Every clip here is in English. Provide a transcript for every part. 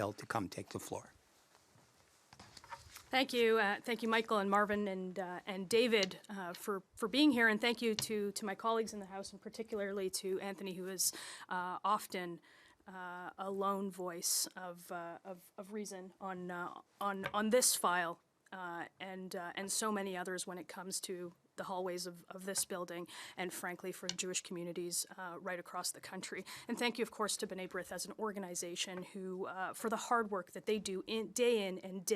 to come take the floor. Thank you, Michael and Marvin and David for being here, and thank you to my colleagues in the House, and particularly to Anthony, who is often a lone voice of reason on this file and so many others when it comes to the hallways of this building, and frankly for Jewish communities right across the country. And thank you, of course, to B'nai Brith as an organization who, for the hard work that they do day in and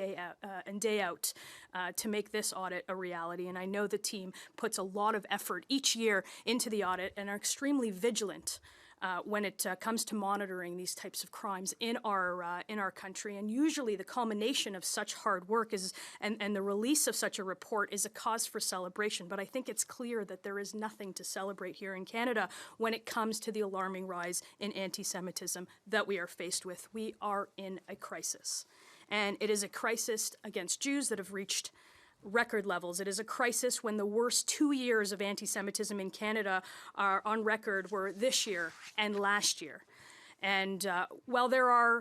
day out to make this audit a reality. And I know the team puts a lot of effort each year into the audit and are extremely vigilant when it comes to monitoring these types of crimes in our country. And usually the culmination of such hard work is, and the release of such a report is a cause for celebration. But I think it's clear that there is nothing to celebrate here in Canada when it comes to the alarming rise in anti-Semitism that we are faced with. We are in a crisis. And it is a crisis against Jews that have reached record levels. It is a crisis when the worst 2 years of anti-Semitism in Canada are on record were this year and last year. And while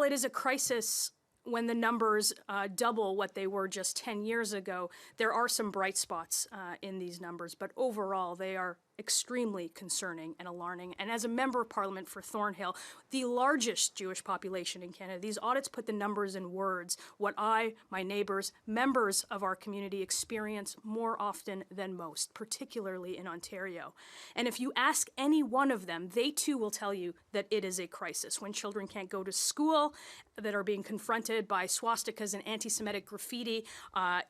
it is a crisis when the numbers double what they were just 10 years ago, there are some bright spots in these numbers, but overall they are extremely concerning and alarming. And as a member of Parliament for Thornhill, the largest Jewish population in Canada, these audits put the numbers in words, what I, my neighbors, members of our community experience more often than most, particularly in Ontario. And if you ask any one of them, they too will tell you that it is a crisis. When children can't go to school, that are being confronted by swastikas and anti-Semitic graffiti,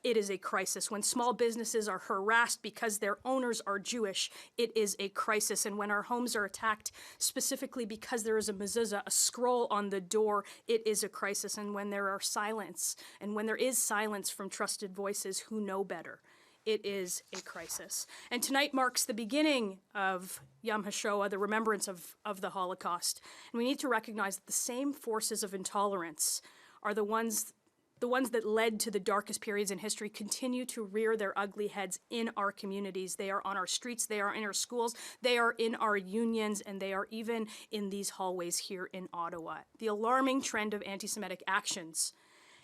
it is a crisis. When small businesses are harassed because their owners are Jewish, it is a crisis. And when our homes are attacked specifically because there is a mezuzah, a scroll on the door, it is a crisis. And when there are silence, and when there is silence from trusted voices who know better, it is a crisis. And tonight marks the beginning of Yom HaShoah, the remembrance of the Holocaust. And we need to recognize that the same forces of intolerance are the ones that led to the darkest periods in history continue to rear their ugly heads in our communities. They are on our streets, they are in our schools, they are in our unions, and they are even in these hallways here in Ottawa. The alarming trend of anti-Semitic actions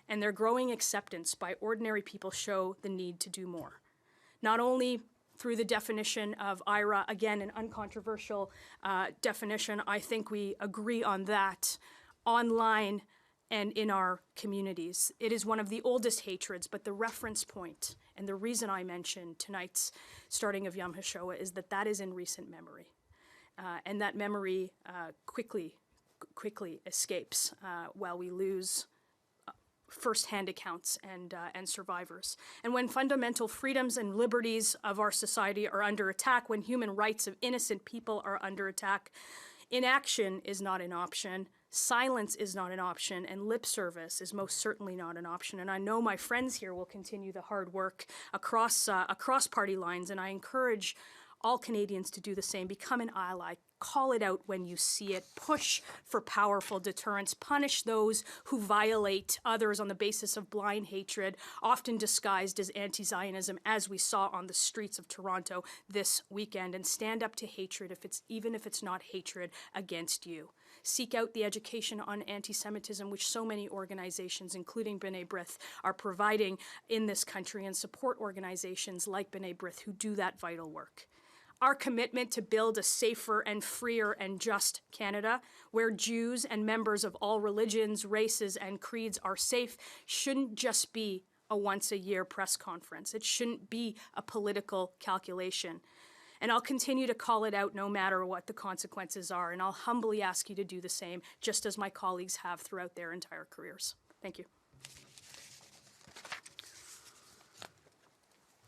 and their growing acceptance by ordinary people show the need to do more. Not only through the definition of IRA, again, an uncontroversial definition, I think we agree on that, online and in our communities. It is one of the oldest hatreds, but the reference point and the reason I mentioned tonight's starting of Yom HaShoah is that that is in recent memory. And that memory quickly escapes while we lose first-hand accounts and survivors. And when fundamental freedoms and liberties of our society are under attack, when human rights of innocent people are under attack, inaction is not an option, silence is not an option, and lip service is most certainly not an option. And I know my friends here will continue the hard work across party lines, and I encourage all Canadians to do the same. Become an ally. Call it out when you see it. Push for powerful deterrence. Punish those who violate others on the basis of blind hatred, often disguised as anti-Zionism, as we saw on the streets of Toronto this weekend. And stand up to hatred, even if it's not hatred against you. Seek out the education on anti-Semitism, which so many organizations, including B'nai Brith, are providing in this country, and support organizations like B'nai Brith who do that vital work. Our commitment to build a safer and freer and just Canada, where Jews and members of all religions, races, and creeds are safe, shouldn't just be a once-a-year press conference. It shouldn't be a political calculation. And I'll continue to call it out no matter what the consequences are, and I'll humbly ask you to do the same, just as my colleagues have throughout their entire careers. Thank you.